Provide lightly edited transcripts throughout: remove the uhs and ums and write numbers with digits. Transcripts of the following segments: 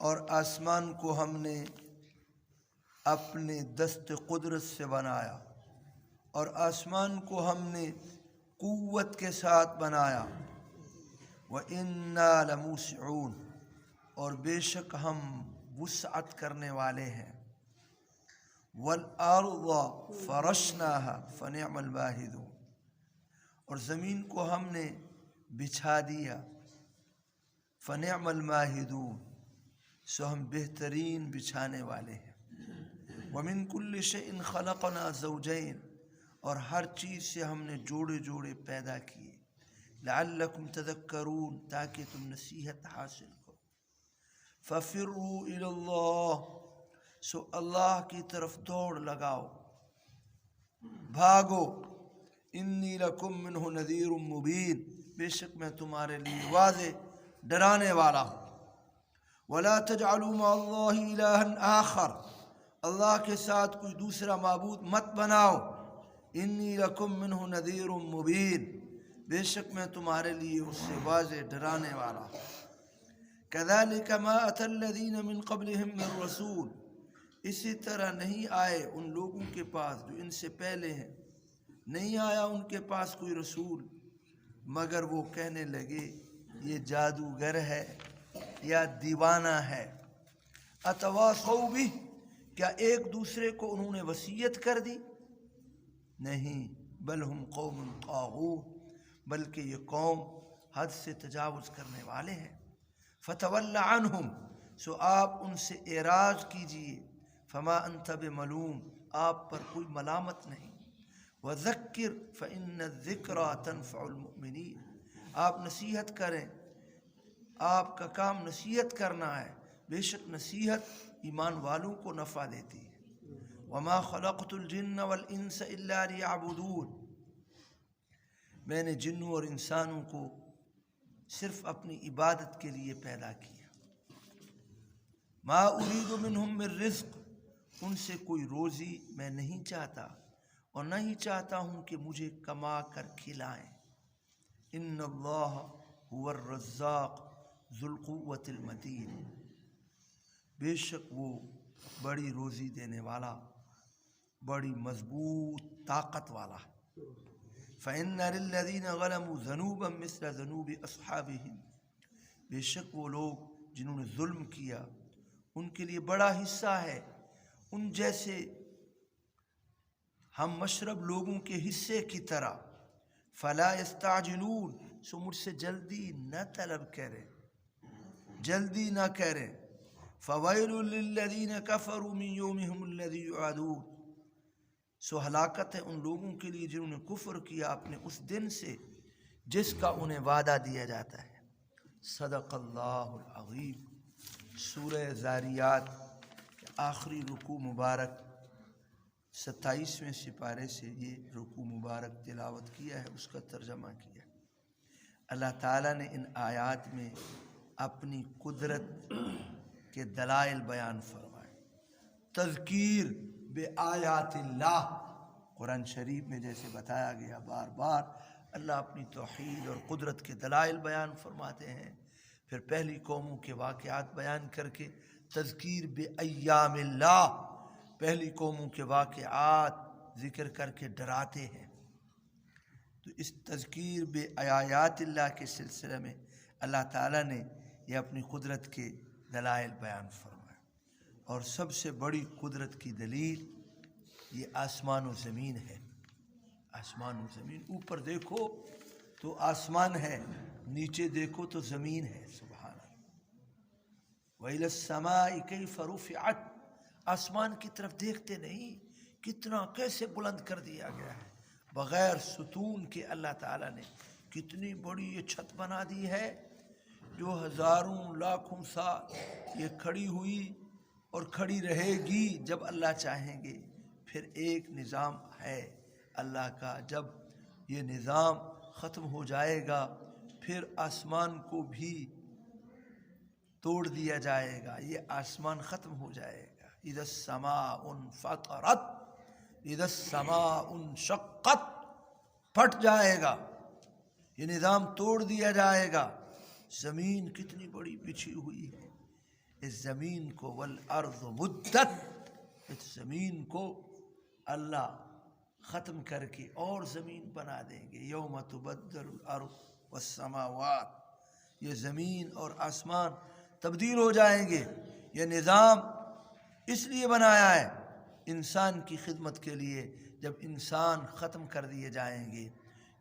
اور آسمان کو ہم نے اپنے دست قدرت سے بنایا، اور آسمان کو ہم نے قوت کے ساتھ بنایا۔ وَإِنَّا لَمُوسِعُونَ، اور بے شک ہم وسعت کرنے والے ہیں۔ وَالْأَرْضَ فَرَشْنَاهَا فَنِعْمَ الْمَاهِدُونَ، اور زمین کو ہم نے بچھا دیا۔ فَنِعْمَ الْمَاهِدُونَ، سو ہم بہترین بچھانے والے ہیں۔ وَمِن كُلِّ شَيْءٍ خَلَقْنَا زَوْجَيْنِ، اور ہر چیز سے ہم نے جوڑے جوڑے پیدا کیے۔ لَعَلَّكُمْ تَذَكَّرُونَ، تاکہ تم نصیحت حاصل کرو۔ فَفِرُّوا إِلَى اللَّهِ، سو اللہ کی طرف دوڑ لگاؤ، بھاگو۔ إِنِّي لَكُمْ مِنْهُ نَذِيرٌ مُبِينٌ، بے شک میں تمہارے لیے واضح ڈرانے والا ہوں۔ وَلَا تَجْعَلُوا مَعَ اللَّهِ إِلَٰهًا آخَرَ، اللہ کے ساتھ کوئی دوسرا معبود مت بناؤ۔ إِنِّي لَكُمْ مِنْهُ نَذِيرٌ مُبِينٌ، بے شک میں تمہارے لیے اس سے واضح ڈرانے والا ہوں۔ كَذَلِكَ مَا أَتَى الَّذِينَ مِنْ قَبْلِهِمْ مِنْ رَسُولٍ، اسی طرح نہیں آئے ان لوگوں کے پاس جو ان سے پہلے ہیں، نہیں آیا ان کے پاس کوئی رسول مگر وہ کہنے لگے یہ جادوگر ہے یا دیوانہ ہے۔ اتواصوا بہ، کیا ایک دوسرے کو انہوں نے وصیت کر دی؟ نہیں، بل ہم قوم طاغون، بلکہ یہ قوم حد سے تجاوز کرنے والے ہیں۔ فتول عنہم، سو آپ ان سے اعراض کیجئے۔ فما انت بملوم، آپ پر کوئی ملامت نہیں۔ وذکر فإن الذکریٰ تنفع المؤمنین، آپ نصیحت کریں، آپ کا کام نصیحت کرنا ہے، بے شک نصیحت ایمان والوں کو نفع دیتی ہے۔ وما خلقت الجن والانس الا لیعبدون، میں نے جنوں اور انسانوں کو صرف اپنی عبادت کے لیے پیدا کیا۔ ما ارید منہم من رزق، ان سے کوئی روزی میں نہیں چاہتا، اور نہ ہی چاہتا ہوں کہ مجھے کما کر کھلائیں۔ ان اللہ هو الرزاق ذو القوة المتین، بے شک وہ بڑی روزی دینے والا، بڑی مضبوط طاقت والا ہے۔ فإن للذین ظلموا ذنوبا مثل ذنوب اصحابہم، بے شک وہ لوگ جنہوں نے ظلم کیا ان کے لیے بڑا حصہ ہے ان جیسے ہم مشرب لوگوں کے حصے کی طرح۔ فلا یستعجلون، سو مجھ سے جلدی نہ طلب کریں، جلدی نہ کریں۔ فویل للذین کفروا من یومہم الذی یوعدون، سو ہلاکت ہے ان لوگوں کے لیے جنہوں نے کفر کیا اپنے اس دن سے جس کا انہیں وعدہ دیا جاتا ہے۔ صدق اللہ العظیم۔ سورہ زاریات کے آخری رکوع مبارک 27ویں سپارے سے یہ رکوع مبارک تلاوت کیا ہے، اس کا ترجمہ کیا۔ اللہ تعالیٰ نے ان آیات میں اپنی قدرت کے دلائل بیان فرمائے۔ تذکیر بآیات اللہ، قرآن شریف میں جیسے بتایا گیا بار بار اللہ اپنی توحید اور قدرت کے دلائل بیان فرماتے ہیں، پھر پہلی قوموں کے واقعات بیان کر کے تذکیر بایام اللہ، پہلی قوموں کے واقعات ذکر کر کے ڈراتے ہیں۔ تو اس تذکیر بآیات اللہ کے سلسلے میں اللہ تعالیٰ نے یہ اپنی قدرت کے دلائل بیان فرمائے، اور سب سے بڑی قدرت کی دلیل یہ آسمان و زمین ہے۔ آسمان و زمین، اوپر دیکھو تو آسمان ہے، نیچے دیکھو تو زمین ہے۔ سبحان اللہ۔ وَإِلَى السَّمَاءِ كَيْفَ رُفِعَتْ، آسمان کی طرف دیکھتے نہیں، کتنا کیسے بلند کر دیا گیا ہے بغیر ستون کے۔ اللہ تعالیٰ نے کتنی بڑی یہ چھت بنا دی ہے جو ہزاروں لاکھوں سال یہ کھڑی ہوئی اور کھڑی رہے گی جب اللہ چاہیں گے۔ پھر ایک نظام ہے اللہ کا، جب یہ نظام ختم ہو جائے گا پھر آسمان کو بھی توڑ دیا جائے گا، یہ آسمان ختم ہو جائے گا۔ اذا السماء انفطرت، اذا السماء انشقت، پھٹ جائے گا، یہ نظام توڑ دیا جائے گا۔ زمین کتنی بڑی بچھی ہوئی ہے، اس زمین کو والارض مدت، اس زمین کو اللہ ختم کر کے اور زمین بنا دیں گے. یوم تبدل الارض والسماوات، یہ زمین اور آسمان تبدیل ہو جائیں گے. یہ نظام اس لیے بنایا ہے انسان کی خدمت کے لیے. جب انسان ختم کر دیے جائیں گے،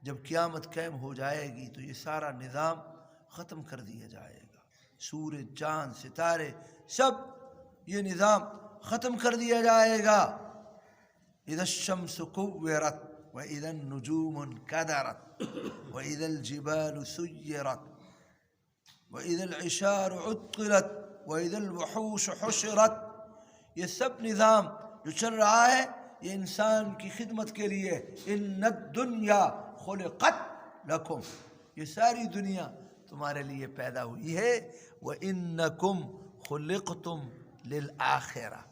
جب قیامت قائم ہو جائے گی تو یہ سارا نظام ختم کر دیا جائے گا. سورج، چاند، ستارے، سب یہ نظام ختم کر دیا جائے گا. اذا الشمس كورت واذا النجوم انكدرت واذا الجبال سيرت واذا العشار عطلت واذا الوحوش حشرت. یہ سب نظام جو چل رہا ہے یہ انسان کی خدمت کے لیے. ان الدنیا خلقت لکم، یہ ساری دنیا تمہارے لیے پیدا ہوئی ہے. وَإِنَّكُمْ خُلِقْتُمْ لِلْآخِرَةِ،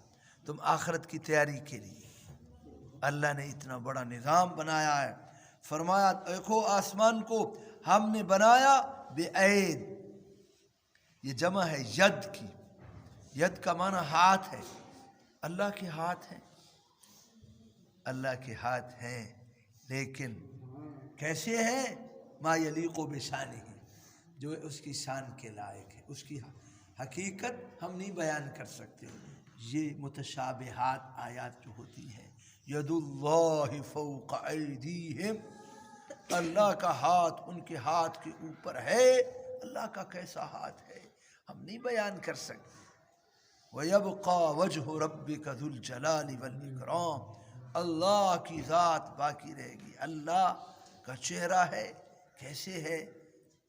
تم آخرت کی تیاری کے لیے اللہ نے اتنا بڑا نظام بنایا ہے. فرمایا دیکھو آسمان کو ہم نے بنایا بِأَيْد، یہ جمع ہے ید کی. ید کا معنی ہاتھ ہے. اللہ کے ہاتھ ہیں، اللہ کے ہاتھ ہیں، لیکن کیسے ہیں؟ ما یلیق بشانہ، جو اس کی شان کے لائق ہے. اس کی حقیقت ہم نہیں بیان کر سکتے. یہ متشابہات آیات جو ہوتی ہیں، ید اللہ فوق ایدیہم، اللہ کا ہاتھ ان کے ہاتھ کے اوپر ہے. اللہ کا کیسا ہاتھ ہے ہم نہیں بیان کر سکتے. وَيَبْقَى وَجْهُ رَبِّكَ ذُو الْجَلَالِ وَالْإِكْرَامِ، اللہ کی ذات باقی رہے گی. اللہ کا چہرہ ہے، کیسے ہے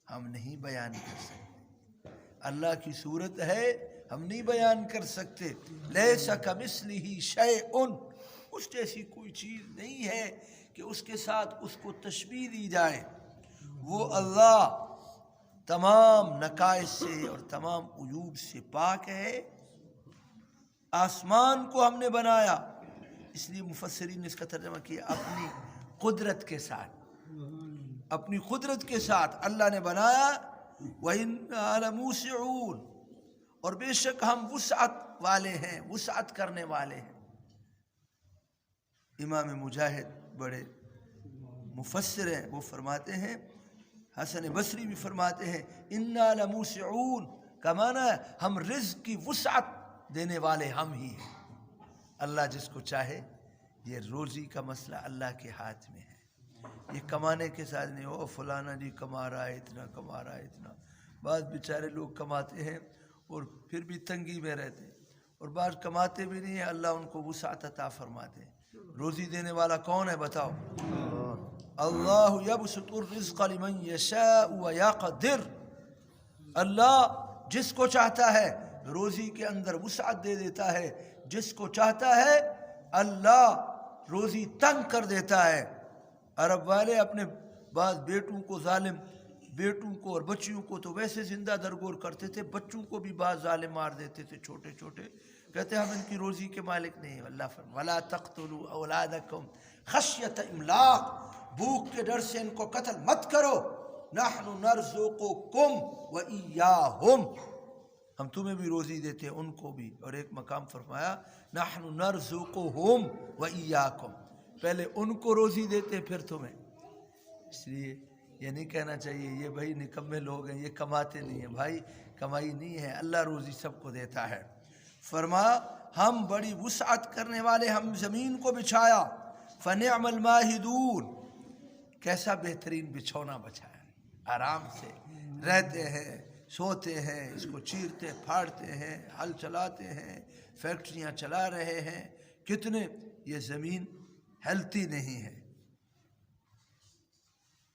ہم نہیں بیان کر سکتے. اللہ کی صورت ہے ہم نہیں بیان کر سکتے. لَيْسَ كَمِثْلِهِ شَيْءٌ، اس جیسی کوئی چیز نہیں ہے کہ اس کے ساتھ اس کو تشبیہ دی جائے. وہ اللہ تمام نقائص سے اور تمام عیوب سے پاک ہے. آسمان کو ہم نے بنایا، اس لیے مفسرین نے اس کا ترجمہ کیا اپنی قدرت کے ساتھ. اپنی قدرت کے ساتھ اللہ نے بنایا. وَإِنَّا لَمُوسِعُونَ، اور بے شک ہم وسعت والے ہیں، وسعت کرنے والے ہیں. امام مجاہد بڑے مفسر ہیں، وہ فرماتے ہیں، حسن بصری بھی فرماتے ہیں اِنَّا لَمُوسِعُونَ کا معنی ہے ہم رزق کی وسعت دینے والے ہم ہی ہیں. اللہ جس کو چاہے، یہ روزی کا مسئلہ اللہ کے ہاتھ میں ہے. یہ کمانے کے ساتھ نہیں ہو فلانا جی کما رہا ہے اتنا، کما رہا ہے اتنا. بعض بیچارے لوگ کماتے ہیں اور پھر بھی تنگی میں رہتے ہیں، اور بعض کماتے بھی نہیں ہیں، اللہ ان کو وسعت عطا فرماتے ہیں. روزی دینے والا کون ہے بتاؤ؟ اللہ یبسط الرزق لمن یشاء ویقدر، اللہ جس کو چاہتا ہے روزی کے اندر وسعت دے دیتا ہے، جس کو چاہتا ہے اللہ روزی تنگ کر دیتا ہے. عرب والے اپنے بعض بیٹوں کو، ظالم بیٹوں کو اور بچیوں کو تو ویسے زندہ درگور کرتے تھے، بچوں کو بھی بعض ظالم مار دیتے تھے چھوٹے چھوٹے. کہتے ہم ان کی روزی کے مالک نہیں ہیں. اللہ فرماتا وَلَا تَقْتُلُوا أَوْلَادَكُمْ خَشْيَةَ إِمْلَاقٍ، بھوک کے ڈر سے ان کو قتل مت کرو. نَحْنُ نَرْزُقُكُمْ وَإِيَّاهُمْ، ہم تمہیں بھی روزی دیتے ہیں ان کو بھی. اور ایک مقام فرمایا نَحْنُ نَرْزُقُهُمْ وَإِيَّاكُمْ، پہلے ان کو روزی دیتے پھر تمہیں. اس لیے یہ نہیں کہنا چاہیے یہ بھائی نکمے لوگ ہیں، یہ کماتے نہیں ہیں. بھائی کمائی نہیں ہے، اللہ روزی سب کو دیتا ہے. فرما ہم بڑی وسعت کرنے والے، ہم زمین کو بچھایا. فنعم الماہدون، کیسا بہترین بچھونا بچھایا. آرام سے رہتے ہیں، سوتے ہیں، اس کو چیرتے پھاڑتے ہیں، ہل چلاتے ہیں، فیکٹریاں چلا رہے ہیں. کتنے یہ زمین ہلتی نہیں ہے.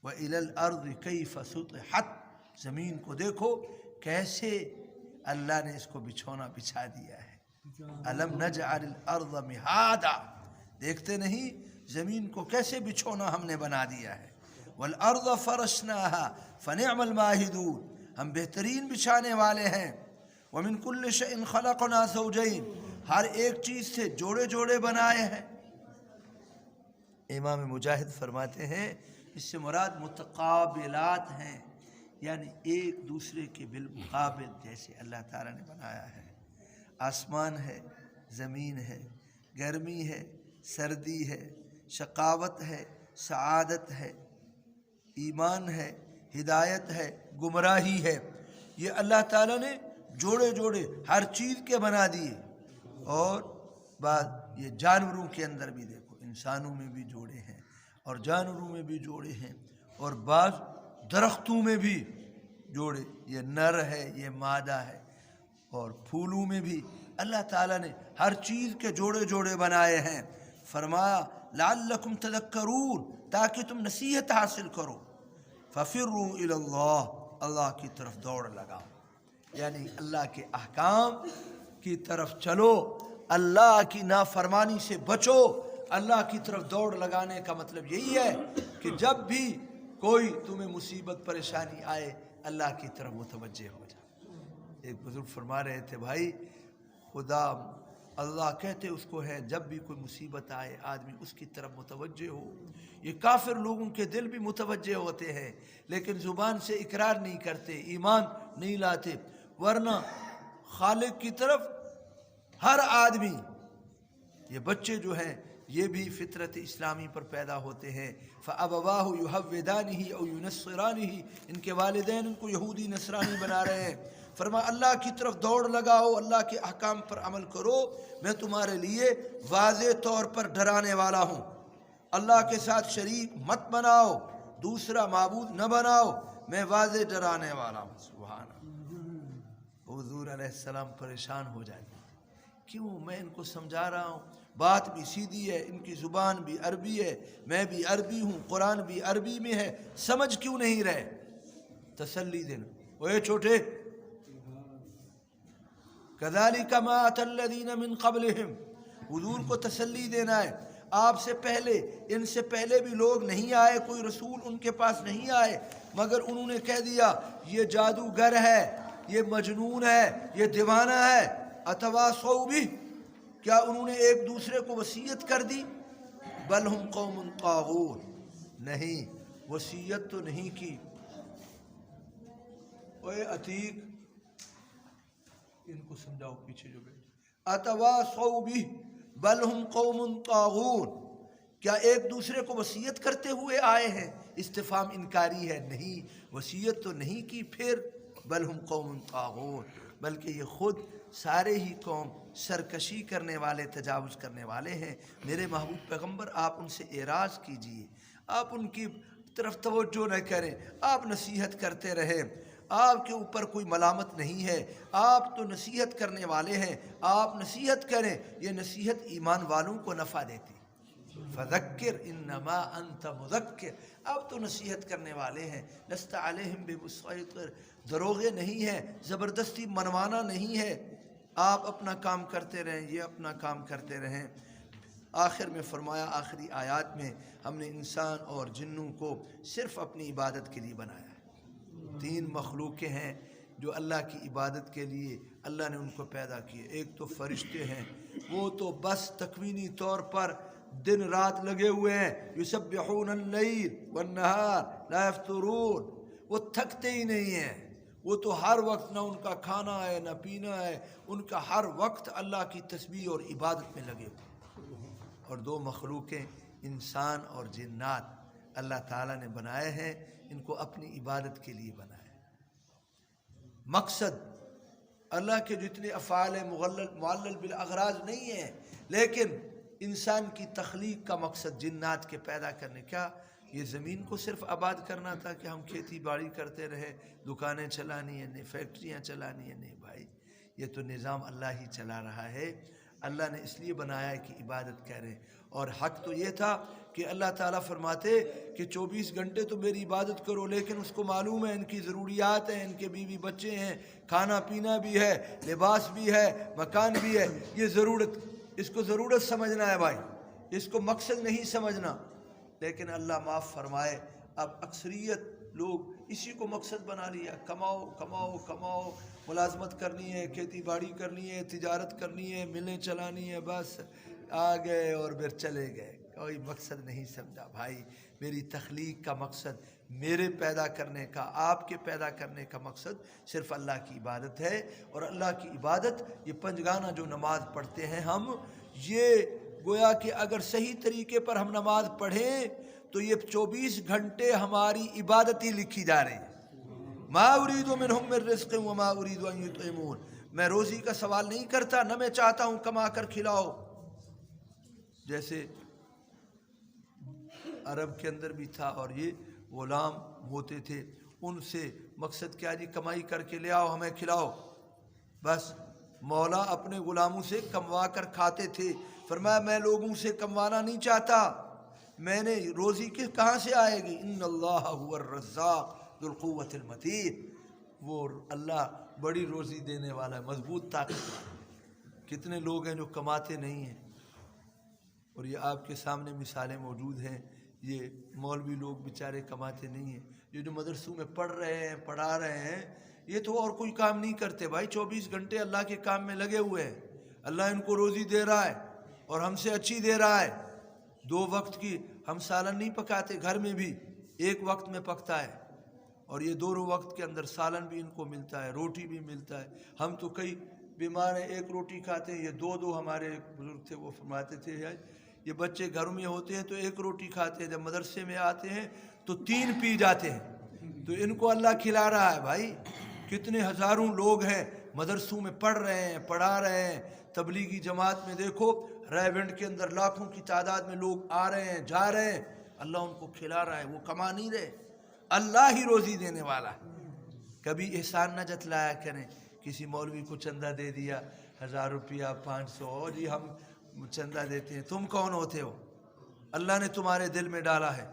وَإِلَى الْأَرْضِ كَيْفَ سُطِحَتْ، زمین کو دیکھو کیسے اللہ نے اس کو بچھونا بچھا دیا ہے. أَلَمْ نَجْعَلِ الْأَرْضَ مِهَادًا، دیکھتے نہیں زمین کو کیسے بچھونا ہم نے بنا دیا ہے. وَالْأَرْضَ فَرَشْنَاهَا فَنِعْمَ الْمَاهِدُونَ، ہم بہترین بچھانے والے ہیں. وَمِن كُلِّ شَيْءٍ خَلَقْنَا زَوْجَيْنِ، ہر ایک چیز سے جوڑے جوڑے بنائے ہیں. امام مجاہد فرماتے ہیں اس سے مراد متقابلات ہیں، یعنی ایک دوسرے کے بالمقابل جیسے اللہ تعالیٰ نے بنایا ہے. آسمان ہے، زمین ہے، گرمی ہے، سردی ہے، شقاوت ہے، سعادت ہے، ایمان ہے، ہدایت ہے، گمراہی ہے، یہ اللہ تعالیٰ نے جوڑے جوڑے ہر چیز کے بنا دیے۔ اور بعد یہ جانوروں کے اندر بھی دیکھو، انسانوں میں بھی جوڑے ہیں اور جانوروں میں بھی جوڑے ہیں، اور بعض درختوں میں بھی جوڑے، یہ نر ہے، یہ مادہ ہے، اور پھولوں میں بھی اللہ تعالیٰ نے ہر چیز کے جوڑے جوڑے بنائے ہیں۔ فرمایا لعلکم تذکرون، تاکہ تم نصیحت حاصل کرو۔ ففروا الی اللہ، اللہ کی طرف دوڑ لگاؤ، یعنی اللہ کے احکام کی طرف چلو، اللہ کی نافرمانی سے بچو۔ اللہ کی طرف دوڑ لگانے کا مطلب یہی ہے کہ جب بھی کوئی تمہیں مصیبت پریشانی آئے اللہ کی طرف متوجہ ہو جا۔ ایک بزرگ فرما رہے تھے بھائی، خدا اللہ کہتے اس کو ہے جب بھی کوئی مصیبت آئے آدمی اس کی طرف متوجہ ہو۔ یہ کافر لوگوں کے دل بھی متوجہ ہوتے ہیں لیکن زبان سے اقرار نہیں کرتے، ایمان نہیں لاتے، ورنہ خالق کی طرف ہر آدمی، یہ بچے جو ہیں یہ بھی فطرت اسلامی پر پیدا ہوتے ہیں۔ فَأَبَوَاهُ يُحَوِّدَانِهِ أَوْ يُنَصِّرَانِهِ، ان کے والدین ان کو یہودی نصرانی بنا رہے ہیں۔ فرما اللہ کی طرف دوڑ لگاؤ، اللہ کے احکام پر عمل کرو، میں تمہارے لیے واضح طور پر ڈرانے والا ہوں۔ اللہ کے ساتھ شریک مت بناؤ، دوسرا معبود نہ بناؤ، میں واضح ڈرانے والا ہوں۔ سبحان اللہ۔ حضور علیہ السلام پریشان ہو جاتے، کیوں؟ میں ان کو سمجھا رہا ہوں، بات بھی سیدھی ہے، ان کی زبان بھی عربی ہے، میں بھی عربی ہوں، قرآن بھی عربی میں ہے، سمجھ کیوں نہیں رہے؟ تسلی دینا، اوے چھوٹے، کذالک ما اتی الذین من قبلہم، حضور کو تسلی دینا ہے۔ آپ سے پہلے، ان سے پہلے بھی لوگ نہیں آئے، کوئی رسول ان کے پاس نہیں آئے، مگر انہوں نے کہہ دیا یہ جادوگر ہے، یہ مجنون ہے، یہ دیوانہ ہے۔ اتواصوا بہ، کیا انہوں نے ایک دوسرے کو وصیت کر دی؟ بل ہم قوم طاغون، نہیں، وصیت تو نہیں کی۔ اوے عتیق، ان کو سمجھاؤ پیچھے جو بیٹھے۔ اتواصوا بہ بل ہم قوم طاغون، کیا ایک دوسرے کو وصیت کرتے ہوئے آئے ہیں؟ استفہام انکاری ہے، نہیں، وصیت تو نہیں کی۔ پھر بل ہم قوم طاغون، بلکہ یہ خود سارے ہی قوم سرکشی کرنے والے، تجاوز کرنے والے ہیں۔ میرے محبوب پیغمبر، آپ ان سے اعراض کیجئے، آپ ان کی طرف توجہ نہ کریں، آپ نصیحت کرتے رہیں، آپ کے اوپر کوئی ملامت نہیں ہے، آپ تو نصیحت کرنے والے ہیں، آپ نصیحت کریں، یہ نصیحت ایمان والوں کو نفع دیتی۔ فذکر انما انت مذکر، اب تو نصیحت کرنے والے ہیں، لست علیہم بمسیطر، دروغے نہیں ہیں، زبردستی منوانا نہیں ہے، آپ اپنا کام کرتے رہیں، یہ اپنا کام کرتے رہیں۔ آخر میں فرمایا، آخری آیات میں، ہم نے انسان اور جنوں کو صرف اپنی عبادت کے لیے بنایا ہے۔ تین مخلوقیں ہیں جو اللہ کی عبادت کے لیے اللہ نے ان کو پیدا کیے۔ ایک تو فرشتے ہیں، وہ تو بس تکوینی طور پر دن رات لگے ہوئے ہیں، یسبحون اللیل والنہار لا یفترون، وہ تھکتے ہی نہیں ہیں، وہ تو ہر وقت، نہ ان کا کھانا ہے نہ پینا ہے، ان کا ہر وقت اللہ کی تسبیح اور عبادت میں لگے ہوئے۔ اور دو مخلوقیں انسان اور جنات اللہ تعالیٰ نے بنائے ہیں، ان کو اپنی عبادت کے لیے بنایا۔ مقصد اللہ کے جتنے افعال معلل بالاغراض نہیں ہیں، لیکن انسان کی تخلیق کا مقصد جنات کے پیدا کرنے، کیا یہ زمین کو صرف آباد کرنا تھا کہ ہم کھیتی باڑی کرتے رہے، دکانیں چلانی ہے نہیں، فیکٹریاں چلانی ہے نہیں بھائی، یہ تو نظام اللہ ہی چلا رہا ہے۔ اللہ نے اس لیے بنایا ہے کہ عبادت کریں، اور حق تو یہ تھا کہ اللہ تعالیٰ فرماتے کہ 24 گھنٹے تو میری عبادت کرو، لیکن اس کو معلوم ہے ان کی ضروریات ہیں، ان کے بیوی بچے ہیں، کھانا پینا بھی ہے، لباس بھی ہے، مکان بھی ہے، یہ ضرورت، اس کو ضرورت سمجھنا ہے بھائی، اس کو مقصد نہیں سمجھنا۔ لیکن اللہ معاف فرمائے، اب اکثریت لوگ اسی کو مقصد بنا لیا، کماؤ کماؤ کماؤ، ملازمت کرنی ہے، کھیتی باڑی کرنی ہے، تجارت کرنی ہے، ملیں چلانی ہے، بس آ گئے اور پھر چلے گئے، کوئی مقصد نہیں سمجھا۔ بھائی میری تخلیق کا مقصد، میرے پیدا کرنے کا، آپ کے پیدا کرنے کا مقصد صرف اللہ کی عبادت ہے. اور اللہ کی عبادت یہ پنجگانہ جو نماز پڑھتے ہیں ہم، یہ گویا کہ اگر صحیح طریقے پر ہم نماز پڑھیں تو یہ 24 گھنٹے ہماری عبادت ہی لکھی جا رہی ہے. ما اريد منهم من رزق وما اريد ان يطعمون، میں روزی کا سوال نہیں کرتا، نہ میں چاہتا ہوں کما کر کھلاؤ. جیسے عرب کے اندر بھی تھا، اور یہ غلام ہوتے تھے، ان سے مقصد کیا جی، کمائی کر کے لے آؤ ہمیں کھلاؤ. بس مولا اپنے غلاموں سے کموا کر کھاتے تھے. فرمایا میں لوگوں سے کموانا نہیں چاہتا، میں نے روزی کہاں سے آئے گی؟ ان اللہ هو الرزاق ذو القوۃ المتین، وہ اللہ بڑی روزی دینے والا ہے، مضبوط طاقت والا. کتنے لوگ ہیں جو کماتے نہیں ہیں، اور یہ آپ کے سامنے مثالیں موجود ہیں. یہ مولوی لوگ بیچارے کماتے نہیں ہیں، یہ جو مدرسوں میں پڑھ رہے ہیں، پڑھا رہے ہیں، یہ تو اور کوئی کام نہیں کرتے بھائی، 24 گھنٹے اللہ کے کام میں لگے ہوئے ہیں. اللہ ان کو روزی دے رہا ہے اور ہم سے اچھی دے رہا ہے. 2 وقت کی ہم سالن نہیں پکاتے گھر میں بھی، 1 وقت میں پکتا ہے، اور یہ 2 وقت کے اندر سالن بھی ان کو ملتا ہے، روٹی بھی ملتا ہے. ہم تو کئی بیمار ہیں 1 روٹی کھاتے ہیں، یہ 2 ہمارے ایک بزرگ تھے وہ فرماتے تھے یہ بچے گھروں میں ہوتے ہیں تو 1 روٹی کھاتے ہیں، جب مدرسے میں آتے ہیں تو 3 پی جاتے ہیں. تو ان کو اللہ کھلا رہا ہے بھائی. کتنے ہزاروں لوگ ہیں مدرسوں میں پڑھ رہے ہیں، پڑھا رہے ہیں. تبلیغی جماعت میں دیکھو ریونڈ کے اندر لاکھوں کی تعداد میں لوگ آ رہے ہیں، جا رہے ہیں. اللہ ان کو کھلا رہا ہے، وہ کما نہیں رہے، اللہ ہی روزی دینے والا ہے. کبھی احسان نہ جتلایا کریں. کسی مولوی کو چندہ دے دیا 1000 روپیہ 500، جی ہم چندہ دیتے ہیں. تم کون ہوتے ہو؟ اللہ نے تمہارے دل میں ڈالا ہے،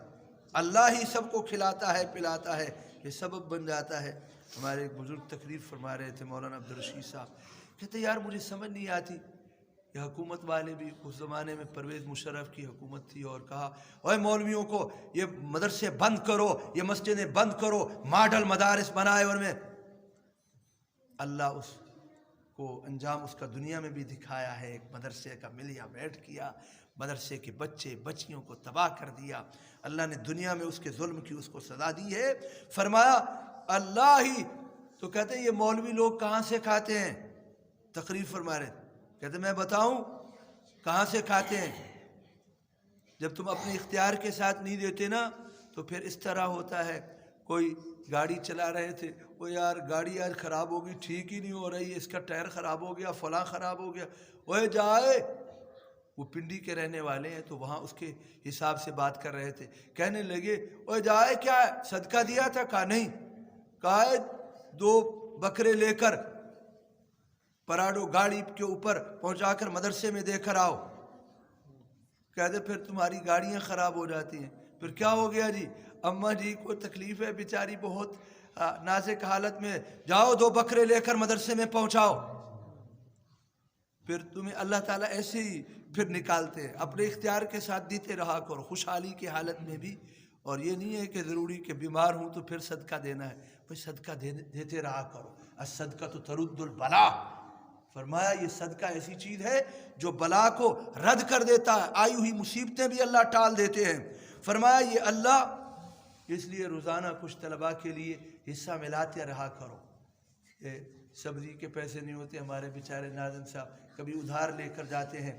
اللہ ہی سب کو کھلاتا ہے پلاتا ہے، یہ سبب بن جاتا ہے. ہمارے ایک بزرگ تقریر فرما رہے تھے مولانا عبدالرشید صاحب، کہتے یار مجھے سمجھ نہیں آتی، یہ حکومت والے بھی اس زمانے میں پرویز مشرف کی حکومت تھی، اور کہا اوے مولویوں کو یہ مدرسے بند کرو، یہ مسجدیں بند کرو، ماڈل مدارس بنائے. اور میں اللہ اس کو انجام اس کا دنیا میں بھی دکھایا ہے. ایک مدرسے کا ملیا بیٹھ کیا، مدرسے کے بچے بچیوں کو تباہ کر دیا. اللہ نے دنیا میں اس کے ظلم کی اس کو سزا دی ہے. فرمایا اللہ ہی تو کہتے ہیں یہ مولوی لوگ کہاں سے کھاتے ہیں؟ تقریر فرما رہے، کہتے میں بتاؤں کہاں سے کھاتے ہیں؟ جب تم اپنے اختیار کے ساتھ نہیں دیتے نا تو پھر اس طرح ہوتا ہے. کوئی گاڑی چلا رہے تھے، وہ یار گاڑی آج خراب ہوگی، ٹھیک ہی نہیں ہو رہی، اس کا ٹائر خراب ہو گیا، فلاں خراب ہو گیا. وہ جائے، وہ پنڈی کے رہنے والے ہیں تو وہاں اس کے حساب سے بات کر رہے تھے. کہنے لگے وہ جائے کیا صدقہ دیا تھا؟ کہا نہیں. کہا 2 بکرے لے کر پراڈو گاڑی کے اوپر پہنچا کر مدرسے میں دے کر آؤ. کہتے پھر تمہاری گاڑیاں خراب ہو جاتی ہیں. پھر کیا ہو گیا جی؟ اماں جی کو تکلیف ہے بیچاری بہت نازک حالت میں، جاؤ 2 بکرے لے کر مدرسے میں پہنچاؤ. پھر تمہیں اللہ تعالیٰ ایسے ہی پھر نکالتے ہیں. اپنے اختیار کے ساتھ دیتے رہا کرو خوشحالی کی حالت میں بھی. اور یہ نہیں ہے کہ ضروری کہ بیمار ہوں تو پھر صدقہ دینا ہے، بھائی صدقہ دیتے رہا کرو. الصدقہ تو ترد البلا، فرمایا یہ صدقہ ایسی چیز ہے جو بلا کو رد کر دیتا ہے، آئی ہوئی مصیبتیں بھی اللہ ٹال دیتے ہیں. فرمایا یہ اللہ، اس لیے روزانہ کچھ طلباء کے لیے حصہ ملاتے رہا کرو. یہ سبزی کے پیسے نہیں ہوتے، ہمارے بیچارے ناظم صاحب کبھی ادھار لے کر جاتے ہیں،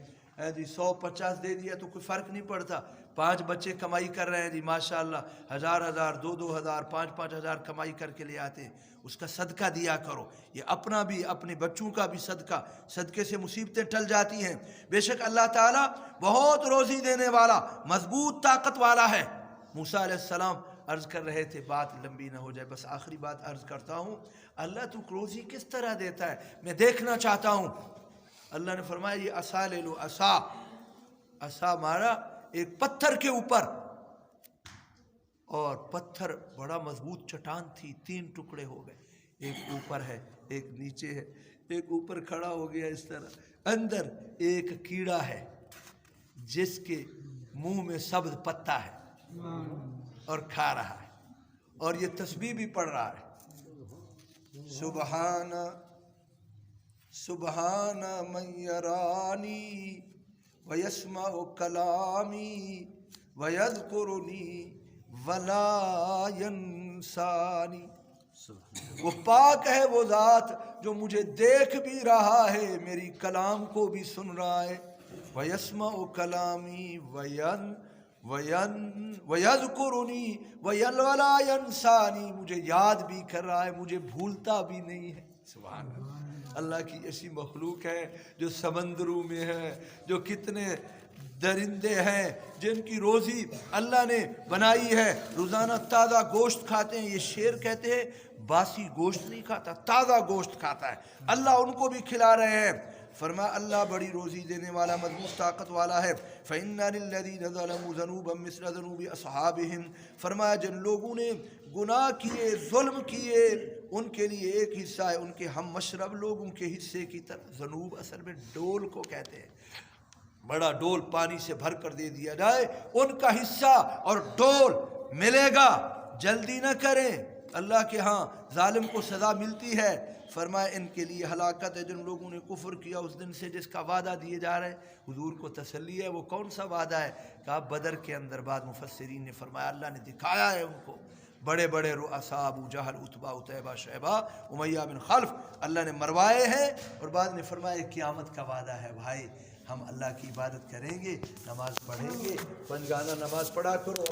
جی 100-50 دے دیا تو کوئی فرق نہیں پڑتا. 5 بچے کمائی کر رہے ہیں جی ماشاءاللہ، 1000 2,000 5,000 کمائی کر کے لے آتے ہیں. اس کا صدقہ دیا کرو. یہ اپنا بھی اپنے بچوں کا بھی صدقہ، صدقے سے مصیبتیں ٹل جاتی ہیں. بے شک اللہ تعالیٰ بہت روزی دینے والا، مضبوط طاقت والا ہے. موسیٰ علیہ السلام عرض کر رہے تھے، بات لمبی نہ ہو جائے، بس آخری بات عرض کرتا ہوں. اللہ تو روزی کس طرح دیتا ہے میں دیکھنا چاہتا ہوں. اللہ نے فرمایا یہ عصا لے لو. عصا مارا ایک پتھر کے اوپر، اور پتھر بڑا مضبوط چٹان تھی، 3 ٹکڑے ہو گئے. ایک اوپر ہے، ایک نیچے ہے. ایک اوپر کھڑا ہو گیا اس طرح، اندر ایک کیڑا ہے جس کے منہ میں سبز پتا ہے اور کھا رہا ہے، اور یہ تسبیح بھی پڑھ رہا ہے. سبحان من یرانی ویسمع کلامی ویذکرنی ولا ینسانی. وہ پاک ہے وہ ذات جو مجھے دیکھ بھی رہا ہے، میری کلام کو بھی سن رہا ہے. وَيَسْمَعُ كَلَامِي وَيَذْكُرُنِي وَلَا يَنْسَانِي. مجھے یاد بھی کر رہا ہے، مجھے بھولتا بھی نہیں ہے. سبحان اللہ. اللہ کی ایسی مخلوق ہے جو سمندروں میں ہے، جو کتنے درندے ہیں جن کی روزی اللہ نے بنائی ہے، روزانہ تازہ گوشت کھاتے ہیں. یہ شیر کہتے ہیں باسی گوشت نہیں کھاتا، تازہ گوشت کھاتا ہے. اللہ ان کو بھی کھلا رہے ہیں. فرمایا اللہ بڑی روزی دینے والا، مضبوط طاقت والا ہے. فَإِنَّ لِلَّذِينَ ظَلَمُوا ذَنُوبًا مِثْلَ ذَنُوبِ أَصْحَابِهِمْ. فرمایا جن لوگوں نے گناہ کیے، ظلم کیے، ان کے لیے ایک حصہ ہے ان کے ہم مشرب لوگوں کے حصے کی طرح. ذنوب اصل میں ڈول کو کہتے ہیں. بڑا ڈول پانی سے بھر کر دے دیا جائے، ان کا حصہ اور ڈول ملے گا. جلدی نہ کریں، اللہ کے ہاں ظالم کو سزا ملتی ہے. فرمایا ان کے لیے ہلاکت ہے جن لوگوں نے کفر کیا اس دن سے جس کا وعدہ دیے جا رہے ہیں. حضور کو تسلی ہے. وہ کون سا وعدہ ہے؟ کہا بدر کے اندر. بعد مفسرین نے فرمایا اللہ نے دکھایا ہے ان کو بڑے بڑے رؤساء، ابو جہل، عتبہ، عتیبہ، شیبہ، امیہ بن خلف، اللہ نے مروائے ہیں. اور بعد نے فرمایا قیامت کا وعدہ ہے. بھائی ہم اللہ کی عبادت کریں گے، نماز پڑھیں گے، پنجگانہ نماز پڑھا کرو.